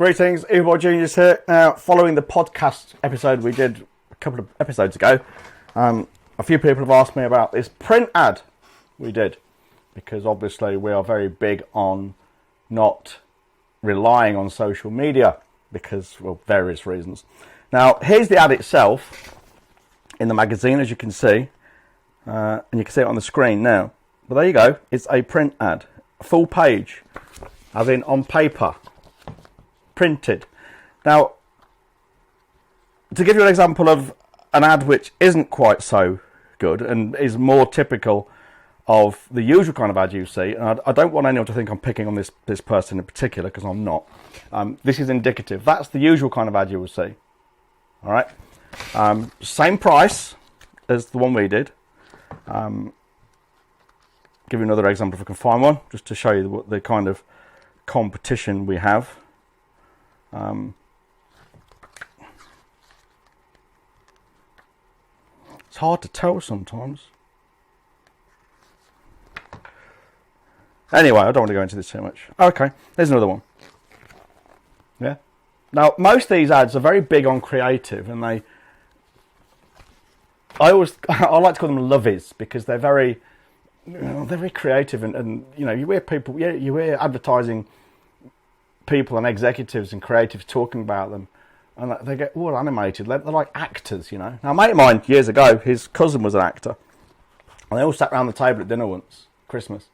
Greetings, Uber Genius here. Now, following the podcast episode we did a couple of episodes ago, a few people have asked me about this print ad we did, because obviously we are very big on not relying on social media because, well, various reasons. Now, here's the ad itself in the magazine, as you can see, and you can see it on the screen now. But there you go, it's a print ad, a full page, as in on paper, printed. Now, to give you an example of an ad which isn't quite so good and is more typical of the usual kind of ad you see, and I don't want anyone to think I'm picking on this person in particular, because I'm not. This is indicative. That's the usual kind of ad you will see. All right, same price as the one we did. Give you another example if I can find one, just to show you what the kind of competition we have. It's hard to tell sometimes. Anyway, I don't want to go into this too much. Okay, there's another one. Yeah. Now, most of these ads are very big on creative, and I like to call them lovies, because they're very creative, and you know, you hear people, you hear advertising people and executives and creatives talking about them, and they get all animated. They're like actors, you know. Now, a mate of mine years ago, his cousin was an actor, and they all sat around the table at dinner once, Christmas,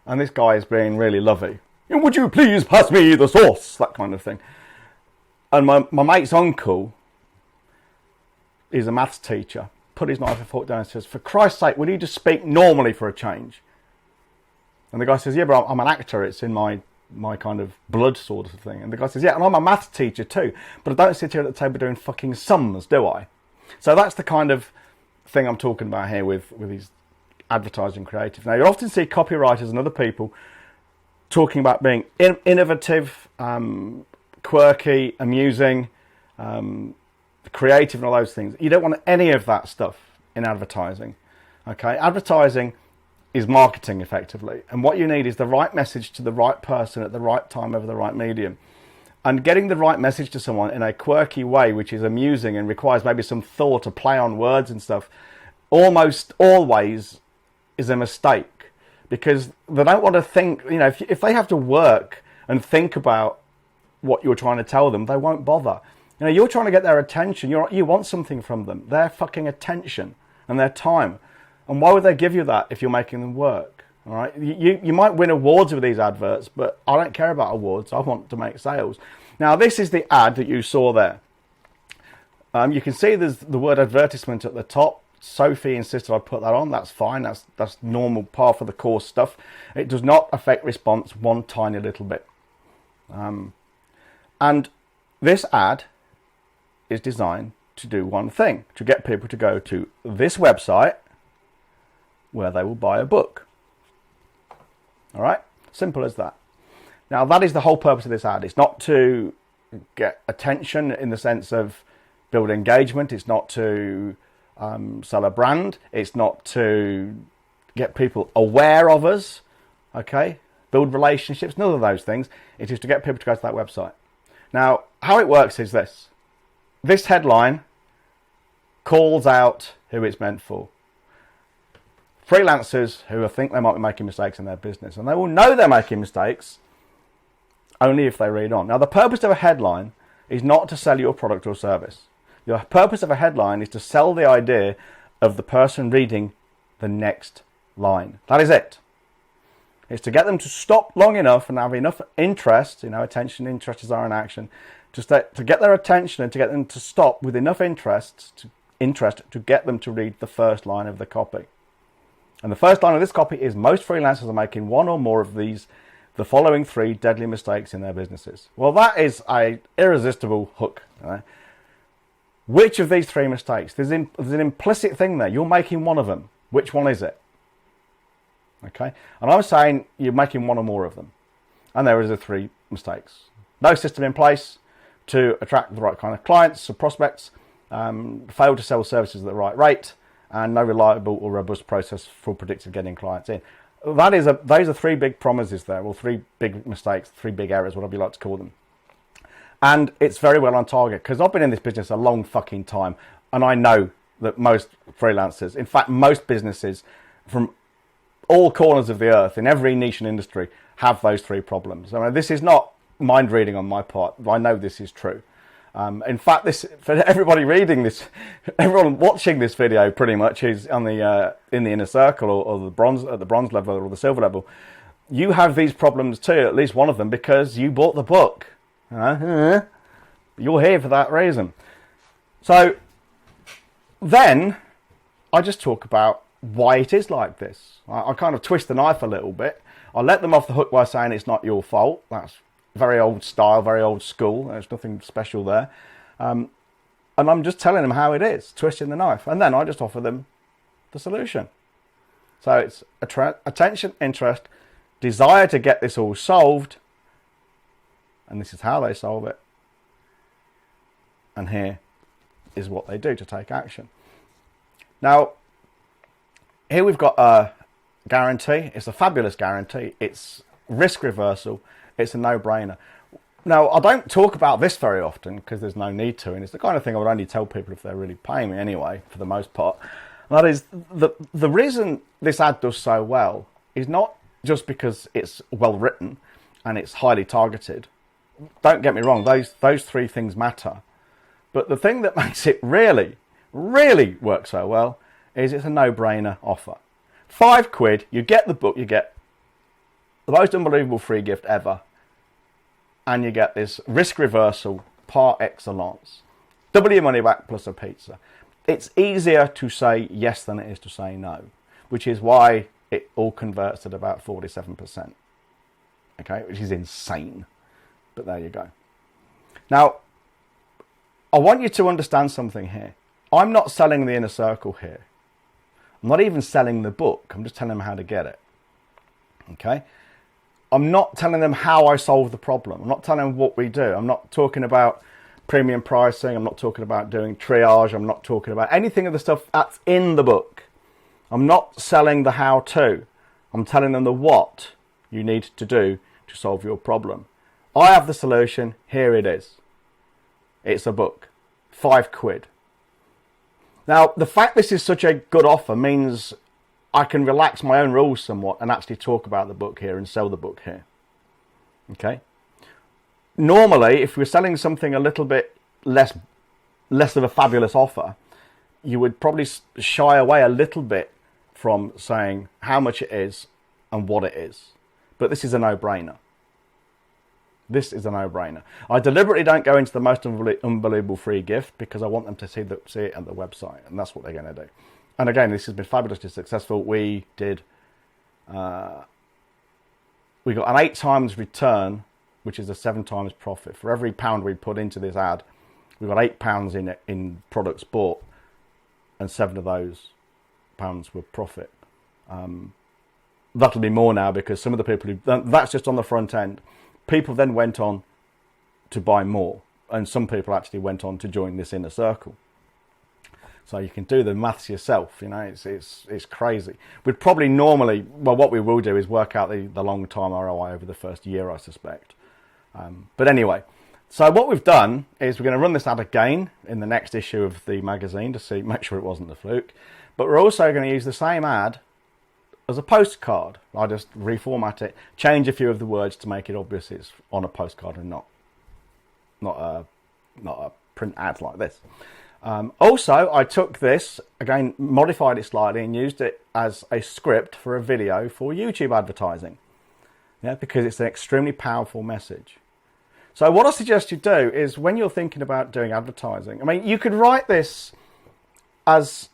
and this guy is being really lovey. Would you please pass me the sauce? That kind of thing. And my mate's uncle is a maths teacher. Put his knife and fork down and says, "For Christ's sake, will you just speak normally for a change?" And the guy says, "Yeah, but I'm an actor. It's in my kind of blood, sort of thing." And the guy says, "Yeah, and I'm a maths teacher too, but I don't sit here at the table doing fucking sums, do I?" So that's the kind of thing I'm talking about here with these advertising creative. Now, you often see copywriters and other people talking about being innovative, quirky, amusing, creative, and all those things. You don't want any of that stuff in advertising. Okay, advertising is marketing effectively, and what you need is the right message to the right person at the right time over the right medium. And getting the right message to someone in a quirky way, which is amusing and requires maybe some thought, a play on words and stuff, almost always is a mistake, because they don't want to think, you know, if they have to work and think about what you're trying to tell them, they won't bother. You know, you're trying to get their attention. You want something from them, their fucking attention and their time. And why would they give you that if you're making them work? All right, you might win awards with these adverts, but I don't care about awards. I want to make sales. Now, this is the ad that you saw there. You can see there's the word advertisement at the top. Sophie insisted I put that on. That's fine. That's normal, par for the course stuff. It does not affect response one tiny little bit. And this ad is designed to do one thing: to get people to go to this website where they will buy a book. All right, simple as that. Now, that is the whole purpose of this ad. It's not to get attention in the sense of build engagement. It's not to sell a brand. It's not to get people aware of us. Okay, build relationships. None of those things. It is to get people to go to that website. Now, how it works is this. This headline calls out who it's meant for. Freelancers who think they might be making mistakes in their business. And they will know they're making mistakes only if they read on. Now, the purpose of a headline is not to sell your product or service. The purpose of a headline is to sell the idea of the person reading the next line. That is it. It's to get them to stop long enough and have enough interest, you know, attention, interest is our action, to get their attention and to get them to stop with enough interest to get them to read the first line of the copy. And the first line of this copy is: most freelancers are making one or more of the following 3 deadly mistakes in their businesses. Well, that is an irresistible hook. Right? Which of these 3 mistakes? There's an implicit thing there. You're making one of them. Which one is it? Okay, and I'm saying you're making one or more of them. And there is the 3 mistakes. No system in place to attract the right kind of clients or prospects, fail to sell services at the right rate, and no reliable or robust process for predicting getting clients in. Those are 3 big promises there, or 3 big mistakes, 3 big errors, whatever you like to call them. And it's very well on target, because I've been in this business a long fucking time, and I know that most freelancers, in fact, most businesses from all corners of the earth, in every niche and industry, have those three problems. I mean, this is not mind reading on my part. I know this is true. In fact, this, for everybody reading this, everyone watching this video, pretty much is on the in the inner circle, or the bronze, at the bronze level or the silver level. You have these problems too, at least one of them, because you bought the book. You're here for that reason. So then I just talk about why it is like this. I kind of twist the knife a little bit. I let them off the hook by saying it's not your fault. That's very old style, very old school. There's nothing special there. And I'm just telling them how it is, twisting the knife. And then I just offer them the solution. So it's attention, interest, desire to get this all solved. And this is how they solve it. And here is what they do to take action. Now, here we've got a guarantee. It's a fabulous guarantee. It's risk reversal. It's a no-brainer. Now, I don't talk about this very often because there's no need to, and it's the kind of thing I would only tell people if they're really paying me anyway, for the most part. And that is, the reason this ad does so well is not just because it's well written and it's highly targeted. Don't get me wrong, those three things matter. But the thing that makes it really, really work so well is it's a no-brainer offer. £5, you get the book, you get the most unbelievable free gift ever, and you get this risk reversal par excellence. Double your money back plus a pizza. It's easier to say yes than it is to say no, which is why it all converts at about 47%. Okay, which is insane. But there you go. Now, I want you to understand something here. I'm not selling the inner circle here. I'm not even selling the book. I'm just telling them how to get it. Okay? I'm not telling them how I solve the problem. I'm not telling them what we do. I'm not talking about premium pricing. I'm not talking about doing triage. I'm not talking about anything of the stuff that's in the book. I'm not selling the how-to. I'm telling them the what you need to do to solve your problem. I have the solution. Here it is. It's a book. £5. Now, the fact this is such a good offer means I can relax my own rules somewhat and actually talk about the book here and sell the book here. Okay? Normally, if we're selling something a little bit less of a fabulous offer, you would probably shy away a little bit from saying how much it is and what it is. But this is a no-brainer. This is a no-brainer. I deliberately don't go into the most unbelievable free gift because I want them to see it at the website, and that's what they're going to do. And again, this has been fabulously successful. We got an 8 times return, which is a 7 times profit. For every £1 we put into this ad, we got £8 in products bought, and 7 of those pounds were profit. That'll be more now because some of the people that's just on the front end. People then went on to buy more, and some people actually went on to join this inner circle. So you can do the maths yourself, you know, it's crazy. We'd probably normally, well, what we will do is work out the long time ROI over the first year, I suspect. But anyway, so what we've done is we're going to run this ad again in the next issue of the magazine to make sure it wasn't a fluke. But we're also going to use the same ad as a postcard. I just reformat it, change a few of the words to make it obvious it's on a postcard and not a print ad like this. Also, I took this, again, modified it slightly and used it as a script for a video for YouTube advertising. Yeah, because it's an extremely powerful message. So what I suggest you do is when you're thinking about doing advertising, I mean, you could write this as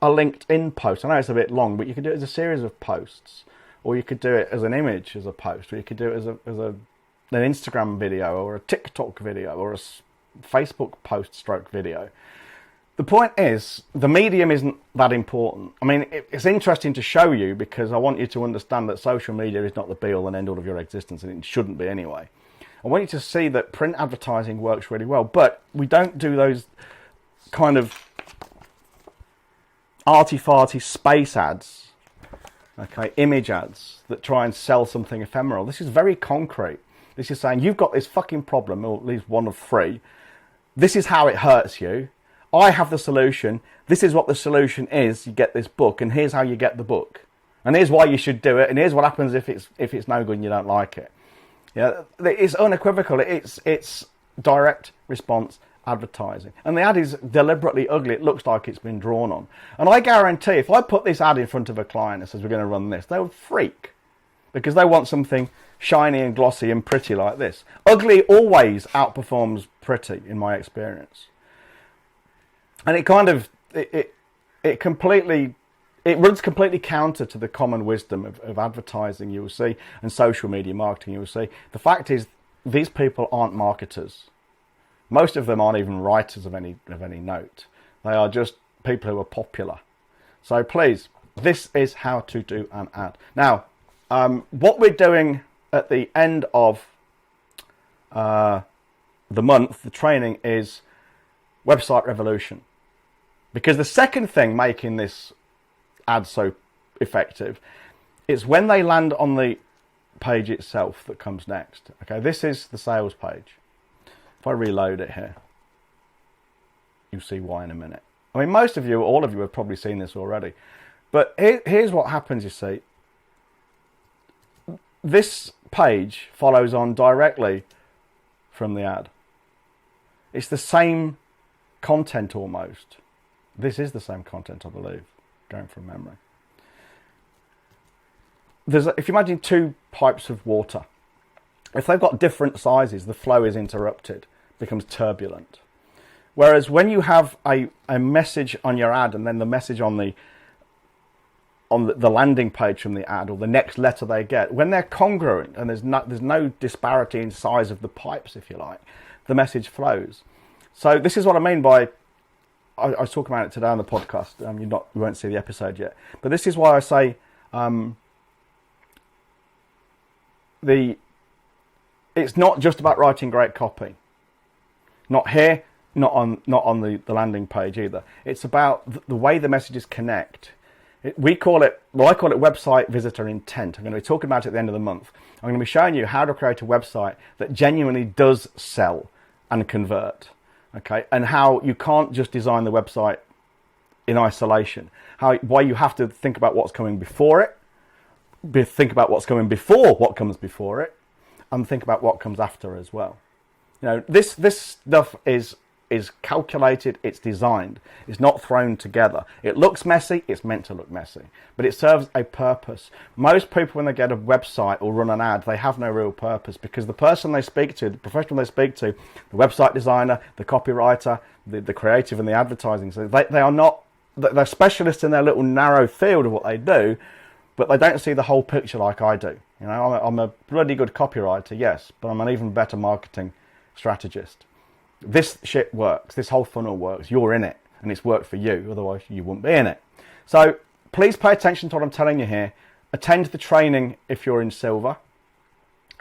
a LinkedIn post. I know it's a bit long, but you could do it as a series of posts, or you could do it as an image as a post, or you could do it as an Instagram video, or a TikTok video, or a Facebook post stroke video. The point is, the medium isn't that important. I mean, it's interesting to show you because I want you to understand that social media is not the be-all and end-all of your existence, and it shouldn't be anyway. I want you to see that print advertising works really well, but we don't do those kind of arty-farty space ads, okay, image ads that try and sell something ephemeral. This is very concrete. This is saying, you've got this fucking problem, or at least one of three. This is how it hurts you. I have the solution. This is what the solution is. You get this book, and here's how you get the book. And here's why you should do it, and here's what happens if it's no good and you don't like it. Yeah, it's unequivocal. It's direct response advertising. And the ad is deliberately ugly. It looks like it's been drawn on. And I guarantee if I put this ad in front of a client that says we're going to run this, they would freak. Because they want something shiny and glossy and pretty like this. Ugly always outperforms pretty, in my experience. And it kind of, it runs completely counter to the common wisdom of advertising, you will see, and social media marketing, you will see. The fact is, these people aren't marketers. Most of them aren't even writers of any note. They are just people who are popular. So please, this is how to do an ad. Now, what we're doing at the end of the month, the training, is Website Revolution. Because the second thing making this ad so effective is when they land on the page itself that comes next. Okay, this is the sales page. If I reload it here, you'll see why in a minute. I mean, most of you, all of you have probably seen this already. But here's what happens, you see. This page follows on directly from the ad. It's the same content almost. This is the same content, I believe, going from memory. If you imagine two pipes of water, if they've got different sizes, the flow is interrupted, becomes turbulent. Whereas when you have a message on your ad and then the message on the landing page from the ad, or the next letter they get, when they're congruent and there's no disparity in size of the pipes, if you like, the message flows. So this is what I mean by, I was talking about it today on the podcast. You won't see the episode yet, but this is why I say it's not just about writing great copy. Not here, not on the landing page either. It's about the way the messages connect. I call it website visitor intent. I'm going to be talking about it at the end of the month. I'm going to be showing you how to create a website that genuinely does sell and convert. Okay, and how you can't just design the website in isolation. Why you have to think about what's coming before it, think about what's coming before what comes before it, and think about what comes after as well. You know, this stuff is calculated, it's designed, it's not thrown together. It looks messy, it's meant to look messy, but it serves a purpose. Most people, when they get a website or run an ad, they have no real purpose, because the person they speak to, the professional they speak to, the website designer, the copywriter, the creative and the advertising, so they're specialists in their little narrow field of what they do, but they don't see the whole picture like I do. You know, I'm a bloody good copywriter, yes, but I'm an even better marketing strategist. This shit works. This whole funnel works. You're in it, and it's worked for you. Otherwise, you wouldn't be in it. So please pay attention to what I'm telling you here. Attend the training if you're in silver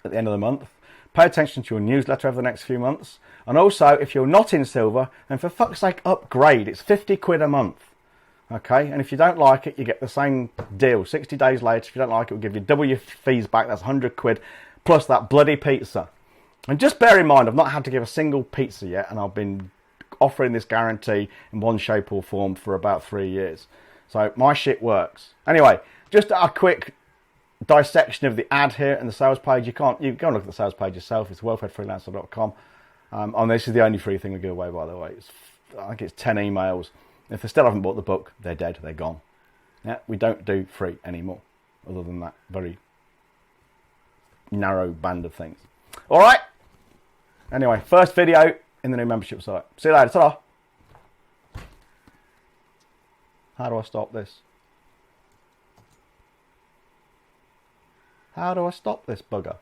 at the end of the month. Pay attention to your newsletter over the next few months. And also, if you're not in silver, then for fuck's sake, upgrade. It's 50 quid a month. Okay? And if you don't like it, you get the same deal. 60 days later, if you don't like it, we'll give you double your fees back. That's 100 quid plus that bloody pizza. And just bear in mind, I've not had to give a single pizza yet, and I've been offering this guarantee in one shape or form for about 3 years. So my shit works. Anyway, just a quick dissection of the ad here and the sales page. You go and look at the sales page yourself. It's wellfedfreelancer.com. And this is the only free thing we give away, by the way. I think it's 10 emails. If they still haven't bought the book, they're dead, they're gone. Yeah, we don't do free anymore, other than that very narrow band of things. All right. Anyway, first video in the new membership site. See you later. Ta-da. How do I stop this? How do I stop this bugger?